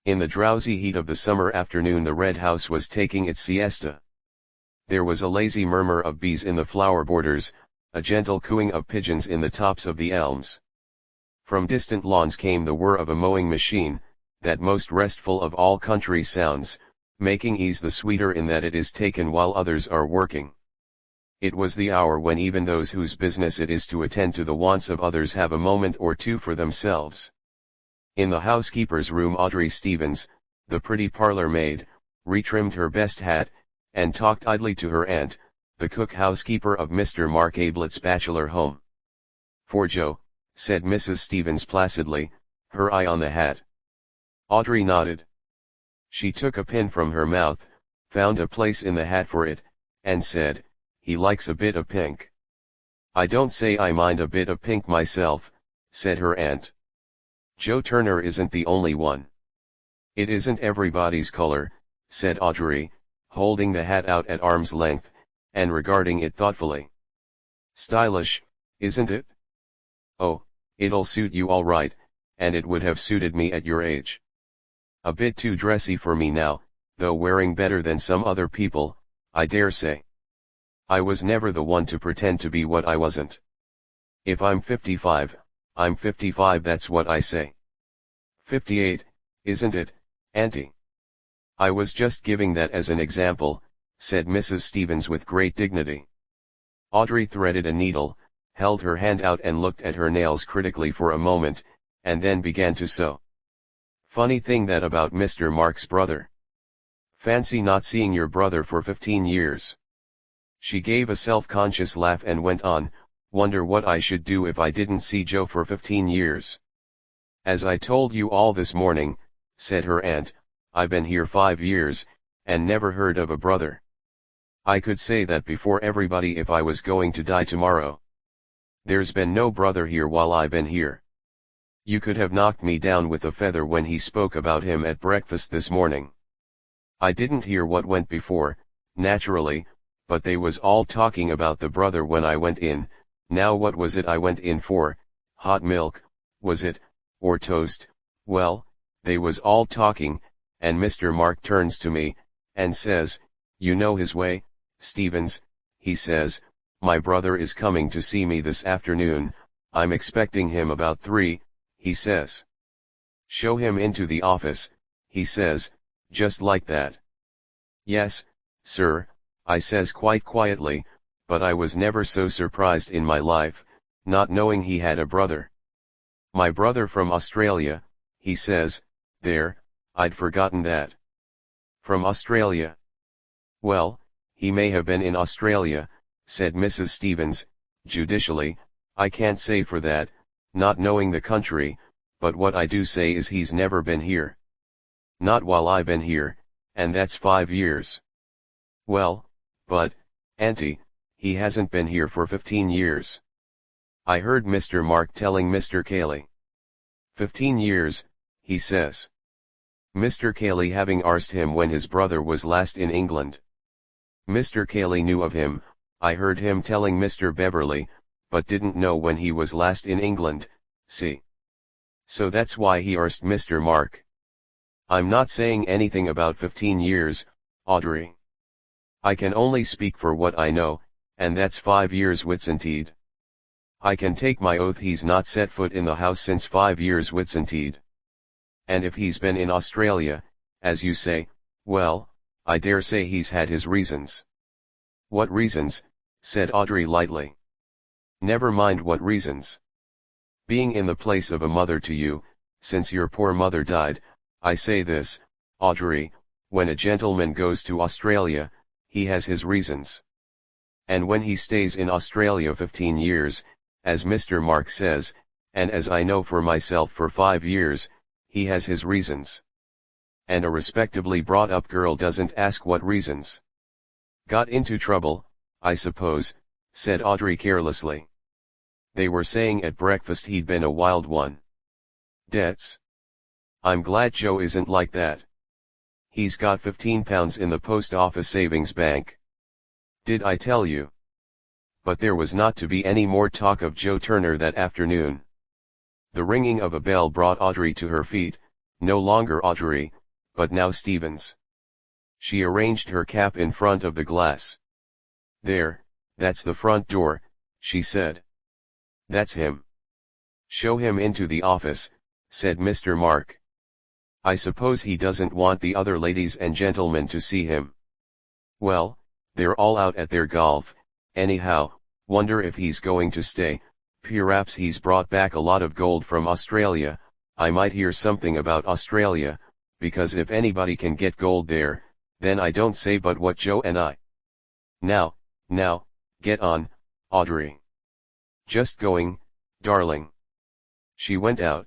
In the drowsy heat of the summer afternoon the red house was taking its siesta. There was a lazy murmur of bees in the flower borders, a gentle cooing of pigeons in the tops of the elms. From distant lawns came the whir of a mowing machine, that most restful of all country sounds, making ease the sweeter in that it is taken while others are working. It was the hour when even those whose business it is to attend to the wants of others have a moment or two for themselves. In the housekeeper's room Audrey Stevens, the pretty parlor maid, retrimmed her best hat, and talked idly to her aunt, the cook housekeeper of Mr. Mark Ablett's bachelor home. "For Joe," said Mrs. Stevens placidly, her eye on the hat. Audrey nodded. She took a pin from her mouth, found a place in the hat for it, and said, "He likes a bit of pink." "I don't say I mind a bit of pink myself," said her aunt. "Joe Turner isn't the only one." "It isn't everybody's color," said Audrey, holding the hat out at arm's length, and regarding it thoughtfully. "Stylish, isn't it?" "Oh, it'll suit you all right, and it would have suited me at your age. A bit too dressy for me now, though wearing better than some other people, I dare say. I was never the one to pretend to be what I wasn't. If I'm 55, I'm 55, that's what I say." "58, isn't it, Auntie?" "I was just giving that as an example," said Mrs. Stevens with great dignity. Audrey threaded a needle, held her hand out and looked at her nails critically for a moment, and then began to sew. "Funny thing that about Mr. Mark's brother. Fancy not seeing your brother for 15 years. She gave a self-conscious laugh and went on, "Wonder what I should do if I didn't see Joe for 15 years. "As I told you all this morning," said her aunt, "I been here 5 years, and never heard of a brother. I could say that before everybody if I was going to die tomorrow. There's been no brother here while I been here. You could have knocked me down with a feather when he spoke about him at breakfast this morning. I didn't hear what went before, naturally, but they was all talking about the brother when I went in. Now what was it I went in for? Hot milk, was it, or toast? Well, they was all talking, and Mr. Mark turns to me, and says, 'You know his way, Stevens,' he says, 'my brother is coming to see me this afternoon, I'm expecting him about 3, he says. 'Show him into the office,' he says, just like that. 'Yes, sir,' I says quite quietly, but I was never so surprised in my life, not knowing he had a brother. 'My brother from Australia,' he says. There, I'd forgotten that. From Australia. Well, he may have been in Australia," said Mrs. Stevens, judicially. "I can't say for that, not knowing the country, but what I do say is he's never been here. Not while I been here, and that's 5 years. "Well, but, Auntie, he hasn't been here for 15 years. I heard Mr. Mark telling Mr. Cayley. 15 years, he says. Mr. Cayley having asked him when his brother was last in England. Mr. Cayley knew of him, I heard him telling Mr. Beverley, but didn't know when he was last in England, see. So that's why he asked Mr. Mark. I'm not saying anything about 15 years, Audrey. I can only speak for what I know, and that's 5 years Whitsuntide. I can take my oath he's not set foot in the house since 5 years Whitsuntide. And if he's been in Australia, as you say, well, I dare say he's had his reasons." "What reasons?" said Audrey lightly. "Never mind what reasons. Being in the place of a mother to you, since your poor mother died, I say this, Audrey, when a gentleman goes to Australia, he has his reasons. And when he stays in Australia 15 years, as Mr. Mark says, and as I know for myself for 5 years, he has his reasons. And a respectably brought-up girl doesn't ask what reasons." "Got into trouble, I suppose," said Audrey carelessly. "They were saying at breakfast he'd been a wild one." "Debts? I'm glad Joe isn't like that. He's got £15 in the post office savings bank. Did I tell you?" But there was not to be any more talk of Joe Turner that afternoon. The ringing of a bell brought Audrey to her feet, no longer Audrey, but now Stevens. She arranged her cap in front of the glass. "There, that's the front door," she said. "That's him." "Show him into the office," said Mr. Mark. "I suppose he doesn't want the other ladies and gentlemen to see him." "Well, they're all out at their golf, anyhow. Wonder if he's going to stay. Perhaps he's brought back a lot of gold from Australia. I might hear something about Australia, because if anybody can get gold there, then I don't say but what Joe and I. Now, get on, Audrey." "Just going, darling." She went out.